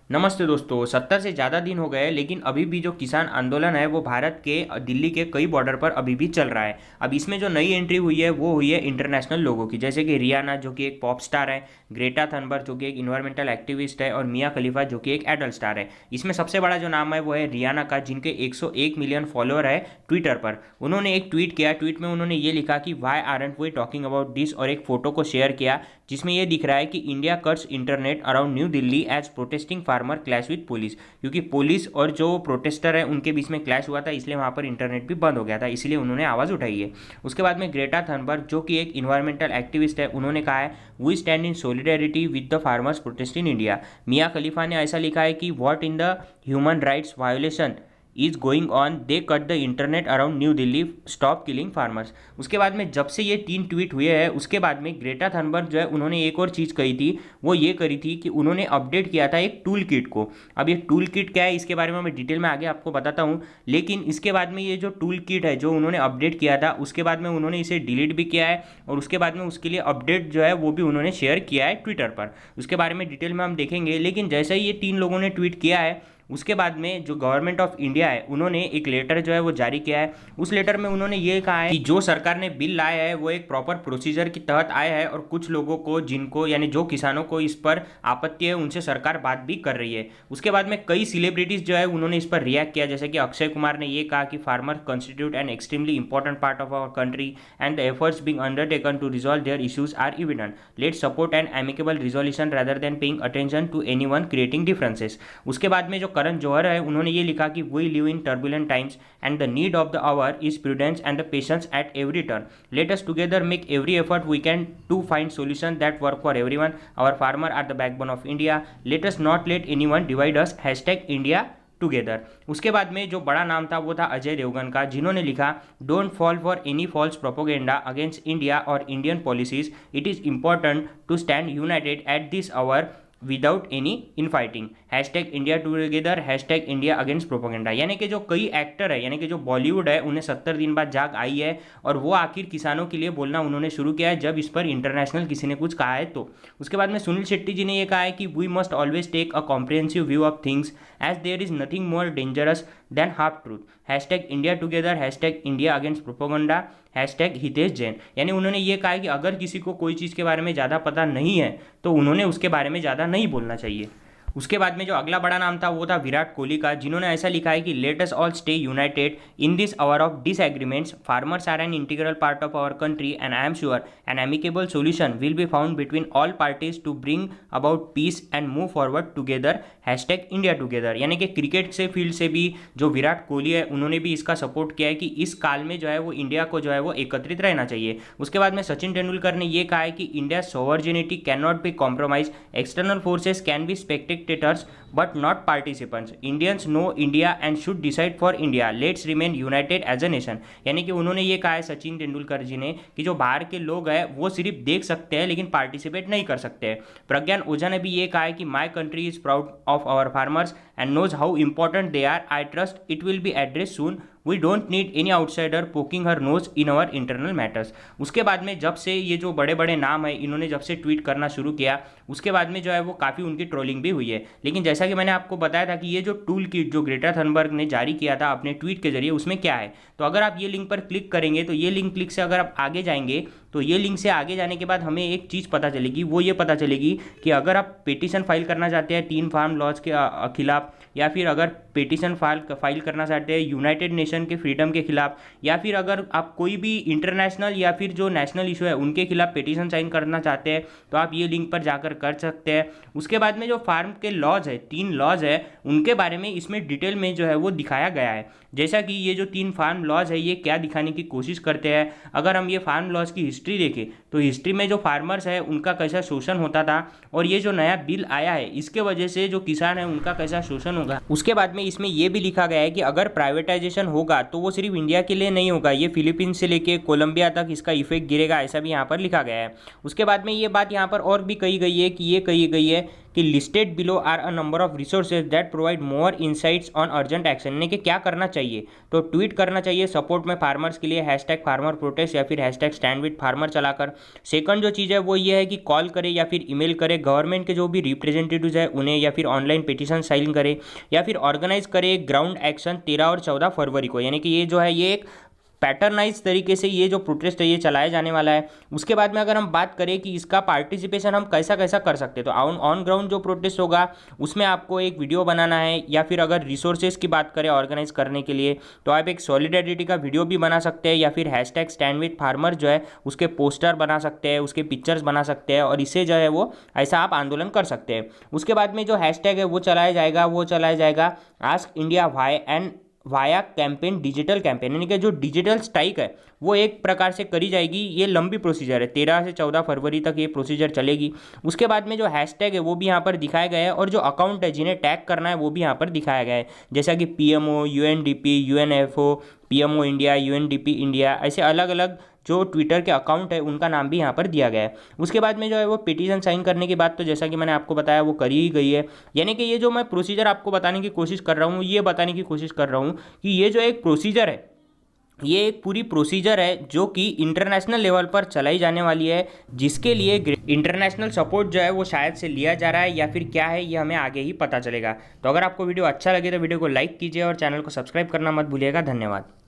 नमस्ते दोस्तों। 70 से ज़्यादा दिन हो गए लेकिन अभी भी जो किसान आंदोलन है वो भारत के दिल्ली के कई बॉर्डर पर अभी भी चल रहा है। अब इसमें जो नई एंट्री हुई है वो हुई है इंटरनेशनल लोगों की, जैसे कि रियाना जो कि एक पॉप स्टार है, ग्रेटा थनबर्ग जो कि एक इन्वायरमेंटल एक्टिविस्ट है और मिया खलीफा जो कि एक एडल्ट स्टार है। इसमें सबसे बड़ा जो नाम है वो है रियाना का, जिनके 101 मिलियन फॉलोअर है ट्विटर पर। उन्होंने एक ट्वीट किया, ट्वीट में उन्होंने ये लिखा कि why aren't we talking about this, और एक फोटो को शेयर किया जिसमें यह दिख रहा है कि India cuts internet around new Delhi as protesting farmer clash with police, क्योंकि पुलिस और जो प्रोटेस्टर है उनके बीच में क्लैश हुआ था, इसलिए वहां पर इंटरनेट भी बंद हो गया था, इसलिए उन्होंने आवाज़ उठाई है। उसके बाद में ग्रेटा थनबर्ग जो कि एक इन्वायरमेंटल एक्टिविस्ट है, उन्होंने कहा है we stand in solidarity with the farmers protest in India. Mia Khalifa ने ऐसा लिखा है कि what in the human rights violation is going on, they cut the internet around new Delhi, stop killing farmers. उसके बाद में जब से ये 3 ट्वीट हुए हैं उसके बाद में ग्रेटा थनबर्ग जो है उन्होंने एक और चीज़ कही थी, वो ये करी थी कि उन्होंने अपडेट किया था एक टूल किट को। अब ये टूल किट क्या है इसके बारे में मैं डिटेल में आगे आपको बताता हूँ, लेकिन इसके बाद में ये जो टूल किट है जो उन्होंने अपडेट किया था उसके बाद में उन्होंने इसे डिलीट भी किया है और उसके बाद में उसके लिए अपडेट जो है वो भी उन्होंने शेयर किया है ट्विटर पर। उसके बारे में डिटेल में हम देखेंगे, लेकिन जैसे ही ये 3 लोगों ने ट्वीट किया है उसके बाद में जो गवर्नमेंट ऑफ इंडिया है उन्होंने एक लेटर जो है वो जारी किया है। उस लेटर में उन्होंने ये कहा है कि जो सरकार ने बिल लाया है वो एक प्रॉपर प्रोसीजर के तहत आया है और कुछ लोगों को जिनको यानी जो किसानों को इस पर आपत्ति है उनसे सरकार बात भी कर रही है। उसके बाद में कई सेलिब्रिटीज जो है उन्होंने इस पर रिएक्ट किया, जैसे कि अक्षय कुमार ने ये कहा कि farmer constitute an extremely important part of our country and the efforts being undertaken to resolve their issues are evident, let support an amicable resolution rather than paying attention to anyone creating differences. उसके बाद में जो करण जौहर है उन्होंने ये लिखा कि we live in turbulent times and the need of the hour is prudence and the patience at every turn, let us together make every effort we can to find solution that work for everyone, our farmer are the backbone of India, let us not let anyone divide us, hashtag India together. उसके बाद में जो बड़ा नाम था वो था अजय देवगन का, जिन्होंने लिखा don't fall for any false propaganda against India और Indian policies, it is important to stand united at this hour without any infighting, hashtag India together, hashtag India against propaganda. यानी कि जो कई एक्टर है यानी कि जो बॉलीवुड है उन्हें 70 दिन बाद जाग आई है और वो आखिर किसानों के लिए बोलना उन्होंने शुरू किया है जब इस पर इंटरनेशनल किसी ने कुछ कहा है तो। उसके बाद में सुनील शेट्टी जी ने ये कहा है कि we must always take a comprehensive view of things as there is nothing more dangerous than half truth, hashtag India together, hashtag India against propaganda, hashtag Hitesh Jain. यानी उन्होंने ये कहा है कि अगर किसी को कोई चीज़ के बारे में ज़्यादा पता नहीं है तो उन्होंने उसके बारे में ज़्यादा नहीं बोलना चाहिए। उसके बाद में जो अगला बड़ा नाम था वो था विराट कोहली का, जिन्होंने ऐसा लिखा है कि let us all stay united in this hour of disagreements, farmers are an integral part of our country and I am sure an amicable solution will be found between all parties to bring about peace and move forward together, hashtag India together. यानी कि cricket से field से भी जो विराट कोहली है उन्होंने भी इसका सपोर्ट किया है कि इस काल में जो है वो इंडिया को जो है वो एकत्रित रहना चाहिए। उसके बाद में सचिन तेंदुलकर ने यह कहा है कि India sovereignty can not be compromise, external forces can be spectators but not participants, Indians know India and should decide for India, let's remain united as a nation। यानी कि उन्होंने ये कहा है सचिन तेंदुलकर जी ने कि जो बाहर के लोग हैं वो सिर्फ देख सकते हैं लेकिन पार्टिसिपेट नहीं कर सकते हैं। प्रज्ञान ओझा ने भी ये कहा है कि my country is proud of our farmers and knows how important they are, I trust it will be address soon, we don't need any outsider poking her nose in our internal matters. उसके बाद में जब से ये जो बड़े बड़े नाम है इन्होंने जब से ट्वीट करना शुरू किया उसके बाद में जो है वो काफ़ी उनकी ट्रोलिंग भी हुई है। लेकिन जैसा कि मैंने आपको बताया था कि ये जो टूल किट जो ग्रेटा थनबर्ग ने जारी किया था अपने ट्वीट के जरिए उसमें क्या है, तो अगर आप ये लिंक पर क्लिक करेंगे तो ये लिंक क्लिक से अगर आप आगे जाएंगे तो ये लिंक से आगे जाने के बाद हमें एक चीज़ पता चलेगी, वो ये पता चलेगी कि अगर आप पिटीशन फाइल करना चाहते हैं 3 फार्म लॉज के खिलाफ, या फिर अगर पिटीशन फाइल करना चाहते हैं यूनाइटेड नेशन के फ्रीडम के खिलाफ, या फिर अगर आप कोई भी इंटरनेशनल या फिर जो नेशनल इशू है उनके खिलाफ पिटीशन साइन करना चाहते हैं तो आप ये लिंक पर जाकर कर सकते हैं। उसके बाद में जो फार्म के लॉज है 3 लॉज है उनके बारे में इसमें डिटेल में जो है वो दिखाया गया है। जैसा कि ये जो 3 फार्म लॉज है ये क्या दिखाने की कोशिश करते हैं, अगर हम ये फार्म लॉज की हिस्ट्री देखें तो हिस्ट्री में जो फार्मर्स है उनका कैसा शोषण होता था और ये जो नया बिल आया है इसके वजह से जो किसान है उनका कैसा शोषण होगा। उसके बाद में इसमें यह भी लिखा गया है कि अगर प्राइवेटाइजेशन होगा तो वो सिर्फ इंडिया के लिए नहीं होगा, ये फिलीपींस से लेके कोलंबिया तक इसका इफेक्ट गिरेगा, ऐसा भी यहाँ पर लिखा गया है। उसके बाद में ये बात यहाँ पर और भी कही गई है कि कि listed below are a number of resources that provide more insights on urgent action, यानी कि क्या करना चाहिए, तो ट्वीट करना चाहिए सपोर्ट में फार्मर्स के लिए हैशटैग फार्मर प्रोटेस्ट या फिर हैशटैग स्टैंड विद फार्मर चलाकर। सेकंड जो चीज़ है वो ये है कि कॉल करे या फिर ईमेल करे गवर्नमेंट के जो भी रिप्रेजेंटेटिव्स है उन्हें, या फिर ऑनलाइन पिटीशन साइन करे, या फिर ऑर्गेनाइज करे ग्राउंड एक्शन 13 और 14 फरवरी को, यानी कि ये जो है ये एक पैटर्नाइज तरीके से ये जो प्रोटेस्ट है ये चलाया जाने वाला है। उसके बाद में अगर हम बात करें कि इसका पार्टिसिपेशन हम कैसा कैसा कर सकते हैं, तो ऑन ग्राउंड जो प्रोटेस्ट होगा उसमें आपको एक वीडियो बनाना है, या फिर अगर रिसोर्सेज की बात करें ऑर्गेनाइज करने के लिए तो आप एक सॉलिडेरिटी का वीडियो भी बना सकते हैं, या फिर हैशटैग स्टैंड विद फार्मर जो है उसके पोस्टर बना सकते हैं, उसके पिक्चर्स बना सकते हैं, और इससे जो है वो ऐसा आप आंदोलन कर सकते हैं। उसके बाद में जो हैशटैग है वो चलाया जाएगा ask India why and via campaign digital campaign, यानी कि जो डिजिटल स्ट्राइक है वो एक प्रकार से करी जाएगी। ये लंबी प्रोसीजर है, 13 से 14 फरवरी तक ये प्रोसीजर चलेगी। उसके बाद में जो हैशटैग है वो भी यहाँ पर दिखाया गया है, और जो अकाउंट है जिन्हें टैग करना है वो भी यहाँ पर दिखाया गया है, जैसा कि PMO, UNDP, UNFO, PMO India, UNDP India, ऐसे अलग अलग जो ट्विटर के अकाउंट है उनका नाम भी यहाँ पर दिया गया है। उसके बाद में जो है वो पिटीशन साइन करने की बात, तो जैसा कि मैंने आपको बताया वो करी ही गई है। यानी कि ये जो मैं प्रोसीजर आपको बताने की कोशिश कर रहा हूँ, ये बताने की कोशिश कर रहा हूँ कि ये जो एक प्रोसीजर है ये एक पूरी प्रोसीजर है जो कि इंटरनेशनल लेवल पर चलाई जाने वाली है, जिसके लिए इंटरनेशनल सपोर्ट जो है वो शायद से लिया जा रहा है या फिर क्या है ये हमें आगे ही पता चलेगा। तो अगर आपको वीडियो अच्छा लगे तो वीडियो को लाइक कीजिए और चैनल को सब्सक्राइब करना मत भूलिएगा। धन्यवाद।